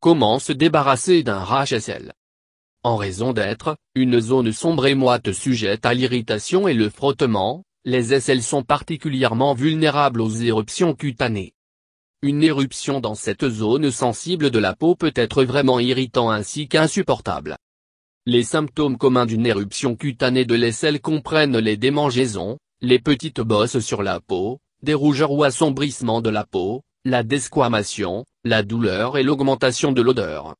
Comment se débarrasser d'un rash aisselle? En raison d'être une zone sombre et moite sujette à l'irritation et le frottement, les aisselles sont particulièrement vulnérables aux éruptions cutanées. Une éruption dans cette zone sensible de la peau peut être vraiment irritant ainsi qu'insupportable. Les symptômes communs d'une éruption cutanée de l'aisselle comprennent les démangeaisons, les petites bosses sur la peau, des rougeurs ou assombrissements de la peau, la desquamation, la douleur et l'augmentation de l'odeur.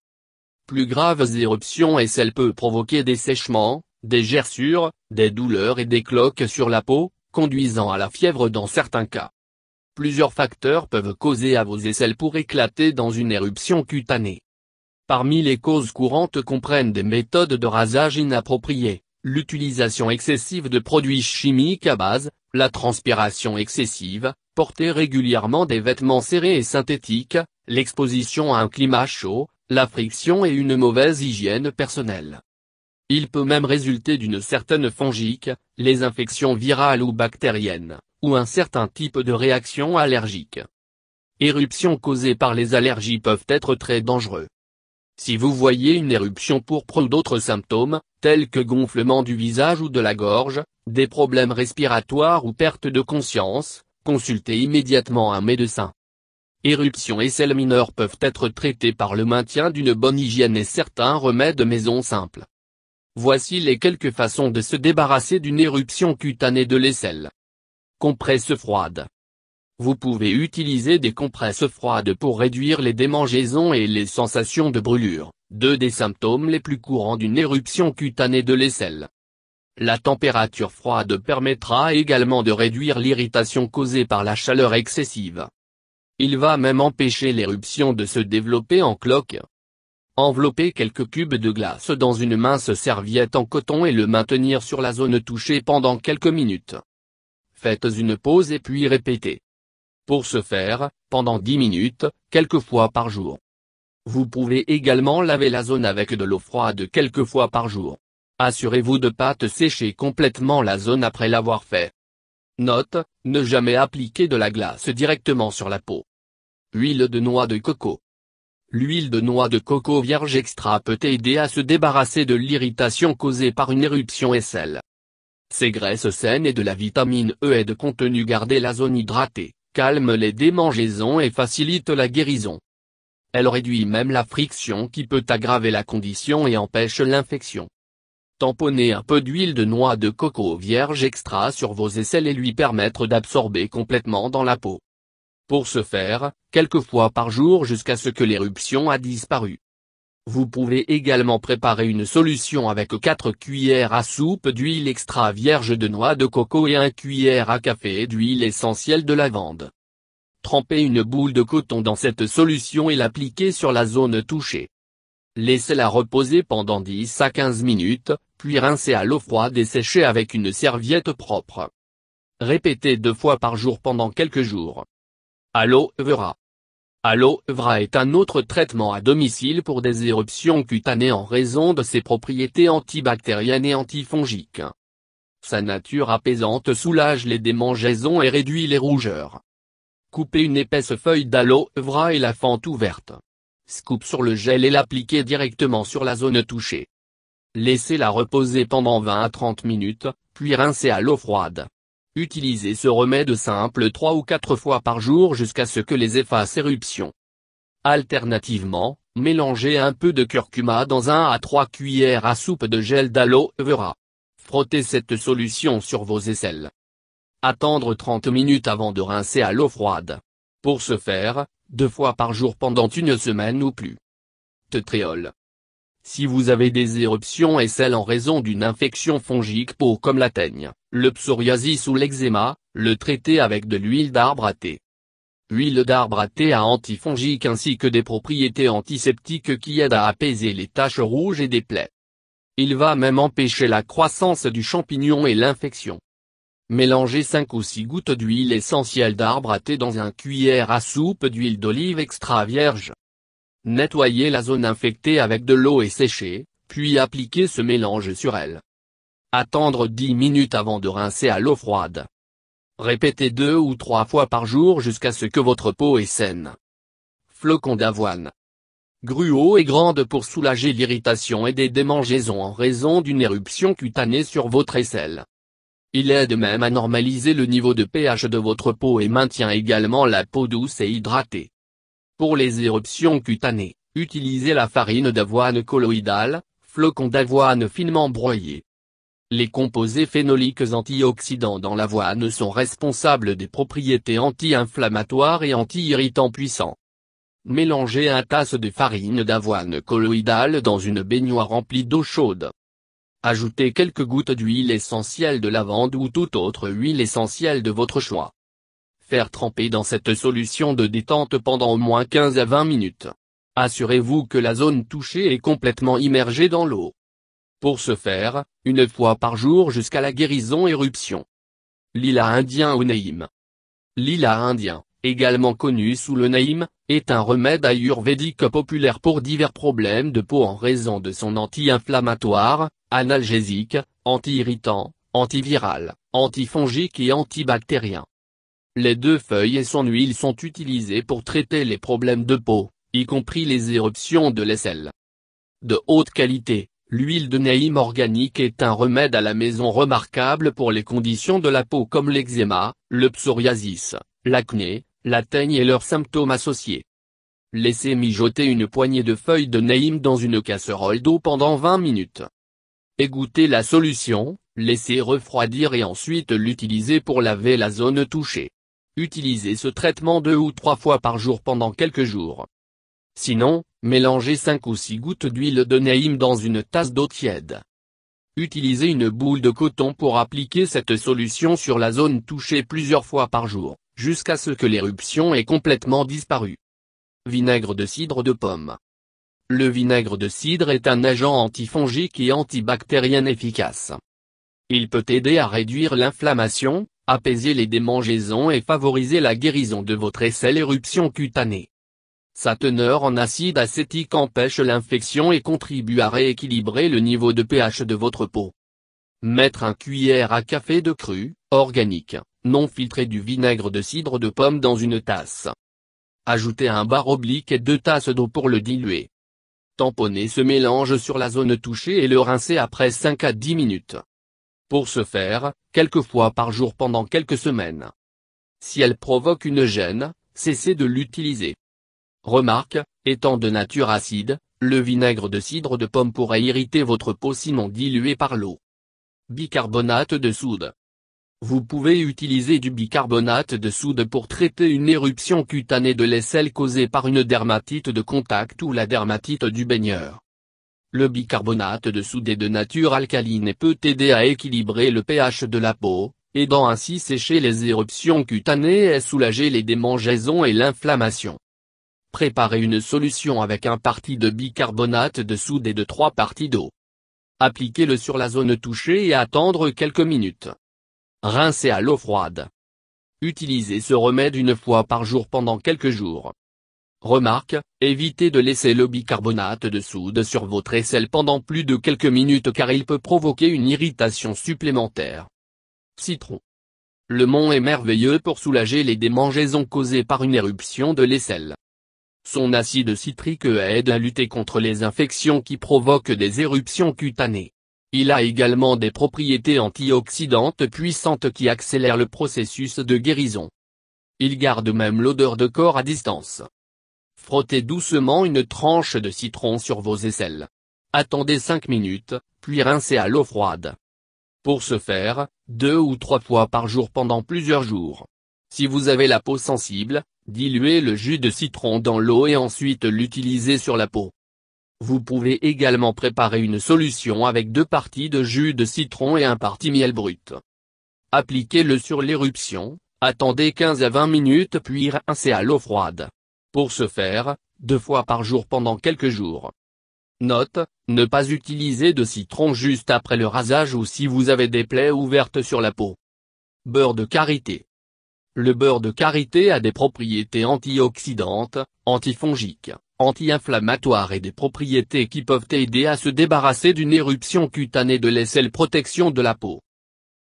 Plus graves éruptions aisselles peuvent provoquer des sèchements, des gerçures, des douleurs et des cloques sur la peau, conduisant à la fièvre dans certains cas. Plusieurs facteurs peuvent causer à vos aisselles pour éclater dans une éruption cutanée. Parmi les causes courantes comprennent des méthodes de rasage inappropriées, l'utilisation excessive de produits chimiques à base, la transpiration excessive, porter régulièrement des vêtements serrés et synthétiques, l'exposition à un climat chaud, la friction et une mauvaise hygiène personnelle. Il peut même résulter d'une certaine fongique, les infections virales ou bactériennes, ou un certain type de réaction allergique. Éruptions causées par les allergies peuvent être très dangereuses. Si vous voyez une éruption pourpre ou d'autres symptômes, tels que gonflement du visage ou de la gorge, des problèmes respiratoires ou perte de conscience, consultez immédiatement un médecin. Éruptions aisselles mineures peuvent être traitées par le maintien d'une bonne hygiène et certains remèdes maison simples. Voici les quelques façons de se débarrasser d'une éruption cutanée de l'aisselle. Compresses froides. Vous pouvez utiliser des compresses froides pour réduire les démangeaisons et les sensations de brûlure, deux des symptômes les plus courants d'une éruption cutanée de l'aisselle. La température froide permettra également de réduire l'irritation causée par la chaleur excessive. Il va même empêcher l'éruption de se développer en cloque. Enveloppez quelques cubes de glace dans une mince serviette en coton et le maintenir sur la zone touchée pendant quelques minutes. Faites une pause et puis répétez. Pour ce faire, pendant 10 minutes, quelques fois par jour. Vous pouvez également laver la zone avec de l'eau froide quelques fois par jour. Assurez-vous de ne pas sécher complètement la zone après l'avoir fait. Note, ne jamais appliquer de la glace directement sur la peau. Huile de noix de coco. L'huile de noix de coco vierge extra peut aider à se débarrasser de l'irritation causée par une éruption aisselle. Ces graisses saines et de la vitamine E aident contenu garder la zone hydratée, calme les démangeaisons et facilite la guérison. Elle réduit même la friction qui peut aggraver la condition et empêche l'infection. Tamponnez un peu d'huile de noix de coco vierge extra sur vos aisselles et lui permettre d'absorber complètement dans la peau. Pour ce faire, quelques fois par jour jusqu'à ce que l'éruption a disparu. Vous pouvez également préparer une solution avec 4 cuillères à soupe d'huile extra vierge de noix de coco et 1 cuillère à café d'huile essentielle de lavande. Trempez une boule de coton dans cette solution et l'appliquez sur la zone touchée. Laissez-la reposer pendant 10 à 15 minutes, puis rincez à l'eau froide et séchez avec une serviette propre. Répétez 2 fois par jour pendant quelques jours. Aloe vera. Aloe vera est un autre traitement à domicile pour des éruptions cutanées en raison de ses propriétés antibactériennes et antifongiques. Sa nature apaisante soulage les démangeaisons et réduit les rougeurs. Coupez une épaisse feuille d'aloe vera et la fente ouverte. Scoop sur le gel et l'appliquez directement sur la zone touchée. Laissez-la reposer pendant 20 à 30 minutes, puis rincez à l'eau froide. Utilisez ce remède simple 3 ou 4 fois par jour jusqu'à ce que les efface éruptions. Alternativement, mélangez un peu de curcuma dans 1 à 3 cuillères à soupe de gel d'aloe vera. Frottez cette solution sur vos aisselles. Attendre 30 minutes avant de rincer à l'eau froide. Pour ce faire, 2 fois par jour pendant une semaine ou plus. Tétréol. Si vous avez des éruptions aisselles en raison d'une infection fongique peau comme la teigne, le psoriasis ou l'eczéma, le traitez avec de l'huile d'arbre à thé. L'huile d'arbre à thé a antifongique ainsi que des propriétés antiseptiques qui aident à apaiser les taches rouges et des plaies. Il va même empêcher la croissance du champignon et l'infection. Mélangez 5 ou 6 gouttes d'huile essentielle d'arbre à thé dans 1 cuillère à soupe d'huile d'olive extra vierge. Nettoyez la zone infectée avec de l'eau et séchez, puis appliquez ce mélange sur elle. Attendre 10 minutes avant de rincer à l'eau froide. Répétez 2 ou 3 fois par jour jusqu'à ce que votre peau est saine. Flocons d'avoine. Gruau est grande pour soulager l'irritation et des démangeaisons en raison d'une éruption cutanée sur votre aisselle. Il aide même à normaliser le niveau de pH de votre peau et maintient également la peau douce et hydratée. Pour les éruptions cutanées, utilisez la farine d'avoine colloïdale, flocons d'avoine finement broyés. Les composés phénoliques antioxydants dans l'avoine sont responsables des propriétés anti-inflammatoires et anti-irritants puissants. Mélangez une tasse de farine d'avoine colloïdale dans une baignoire remplie d'eau chaude. Ajoutez quelques gouttes d'huile essentielle de lavande ou toute autre huile essentielle de votre choix. Faire tremper dans cette solution de détente pendant au moins 15 à 20 minutes. Assurez-vous que la zone touchée est complètement immergée dans l'eau. Pour ce faire, une fois par jour jusqu'à la guérison éruption. Lilas indien ou neem. Lilas indien, également connu sous le neem, est un remède ayurvédique populaire pour divers problèmes de peau en raison de son anti-inflammatoire, analgésique, anti-irritant, antiviral, antifongique et antibactérien. Les 2 feuilles et son huile sont utilisées pour traiter les problèmes de peau, y compris les éruptions de l'aisselle. De haute qualité, l'huile de neem organique est un remède à la maison remarquable pour les conditions de la peau comme l'eczéma, le psoriasis, l'acné, la teigne et leurs symptômes associés. Laissez mijoter une poignée de feuilles de neem dans une casserole d'eau pendant 20 minutes. Égouttez la solution, laissez refroidir et ensuite l'utiliser pour laver la zone touchée. Utilisez ce traitement 2 ou 3 fois par jour pendant quelques jours. Sinon, mélangez 5 ou 6 gouttes d'huile de neem dans une tasse d'eau tiède. Utilisez une boule de coton pour appliquer cette solution sur la zone touchée plusieurs fois par jour, jusqu'à ce que l'éruption ait complètement disparu. Vinaigre de cidre de pomme. Le vinaigre de cidre est un agent antifongique et antibactérien efficace. Il peut aider à réduire l'inflammation, apaiser les démangeaisons et favoriser la guérison de votre aisselle éruption cutanée. Sa teneur en acide acétique empêche l'infection et contribue à rééquilibrer le niveau de pH de votre peau. Mettre un cuillère à café de cru, organique, non filtré du vinaigre de cidre de pomme dans une tasse. Ajoutez un bar oblique et 2 tasses d'eau pour le diluer. Tamponnez ce mélange sur la zone touchée et le rincez après 5 à 10 minutes. Pour ce faire, quelques fois par jour pendant quelques semaines. Si elle provoque une gêne, cessez de l'utiliser. Remarque, étant de nature acide, le vinaigre de cidre de pomme pourrait irriter votre peau sinon dilué par l'eau. Bicarbonate de soude. Vous pouvez utiliser du bicarbonate de soude pour traiter une éruption cutanée de l'aisselle causée par une dermatite de contact ou la dermatite du baigneur. Le bicarbonate de soude est de nature alcaline et peut aider à équilibrer le pH de la peau, aidant ainsi sécher les éruptions cutanées et soulager les démangeaisons et l'inflammation. Préparez une solution avec un parti de bicarbonate de soude et de 3 parties d'eau. Appliquez-le sur la zone touchée et attendre quelques minutes. Rincez à l'eau froide. Utilisez ce remède une fois par jour pendant quelques jours. Remarque, évitez de laisser le bicarbonate de soude sur votre aisselle pendant plus de quelques minutes car il peut provoquer une irritation supplémentaire. Citron. Le Lemon est merveilleux pour soulager les démangeaisons causées par une éruption de l'aisselle. Son acide citrique aide à lutter contre les infections qui provoquent des éruptions cutanées. Il a également des propriétés antioxydantes puissantes qui accélèrent le processus de guérison. Il garde même l'odeur de corps à distance. Frottez doucement une tranche de citron sur vos aisselles. Attendez 5 minutes, puis rincez à l'eau froide. Pour ce faire, 2 ou 3 fois par jour pendant plusieurs jours. Si vous avez la peau sensible, diluez le jus de citron dans l'eau et ensuite l'utilisez sur la peau. Vous pouvez également préparer une solution avec 2 parties de jus de citron et 1 partie miel brut. Appliquez-le sur l'éruption, attendez 15 à 20 minutes puis rincez à l'eau froide. Pour ce faire, 2 fois par jour pendant quelques jours. Note, ne pas utiliser de citron juste après le rasage ou si vous avez des plaies ouvertes sur la peau. Beurre de karité. Le beurre de karité a des propriétés antioxydantes, antifongiques, anti-inflammatoires et des propriétés qui peuvent aider à se débarrasser d'une éruption cutanée de l'aisselle protection de la peau.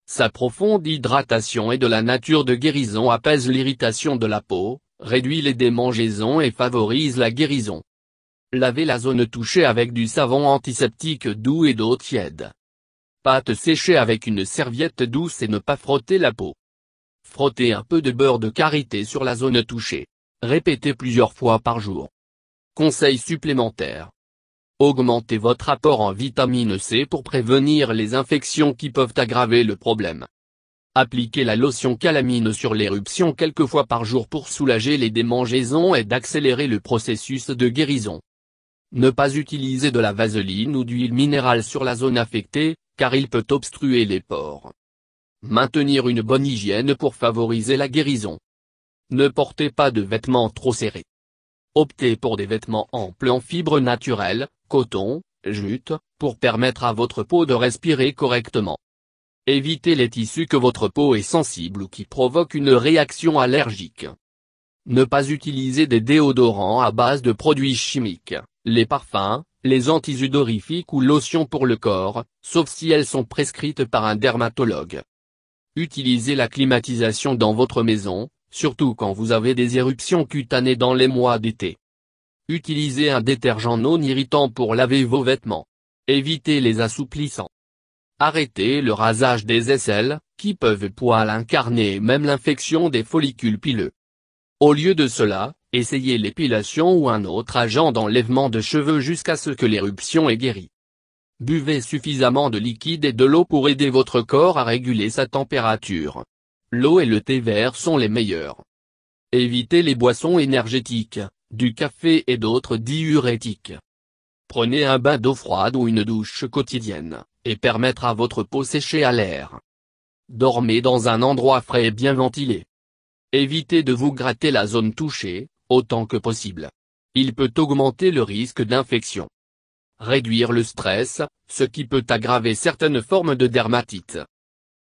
Sa profonde hydratation et de la nature de guérison apaise l'irritation de la peau, réduit les démangeaisons et favorise la guérison. Lavez la zone touchée avec du savon antiseptique doux et d'eau tiède. Pâte séchée avec une serviette douce et ne pas frotter la peau. Frottez un peu de beurre de karité sur la zone touchée. Répétez plusieurs fois par jour. Conseil supplémentaire. Augmentez votre apport en vitamine C pour prévenir les infections qui peuvent aggraver le problème. Appliquez la lotion calamine sur l'éruption quelques fois par jour pour soulager les démangeaisons et d'accélérer le processus de guérison. Ne pas utiliser de la vaseline ou d'huile minérale sur la zone affectée, car il peut obstruer les pores. Maintenir une bonne hygiène pour favoriser la guérison. Ne portez pas de vêtements trop serrés. Optez pour des vêtements amples en fibres naturelles, coton, jute, pour permettre à votre peau de respirer correctement. Évitez les tissus que votre peau est sensible ou qui provoquent une réaction allergique. Ne pas utiliser des déodorants à base de produits chimiques, les parfums, les antisudorifiques ou lotions pour le corps, sauf si elles sont prescrites par un dermatologue. Utilisez la climatisation dans votre maison, surtout quand vous avez des éruptions cutanées dans les mois d'été. Utilisez un détergent non irritant pour laver vos vêtements. Évitez les assouplissants. Arrêtez le rasage des aisselles, qui peuvent poil incarner même l'infection des follicules pileux. Au lieu de cela, essayez l'épilation ou un autre agent d'enlèvement de cheveux jusqu'à ce que l'éruption ait guéri. Buvez suffisamment de liquide et de l'eau pour aider votre corps à réguler sa température. L'eau et le thé vert sont les meilleurs. Évitez les boissons énergétiques, du café et d'autres diurétiques. Prenez un bain d'eau froide ou une douche quotidienne, et permettre à votre peau sécher à l'air. Dormez dans un endroit frais et bien ventilé. Évitez de vous gratter la zone touchée, autant que possible. Il peut augmenter le risque d'infection. Réduire le stress, ce qui peut aggraver certaines formes de dermatite.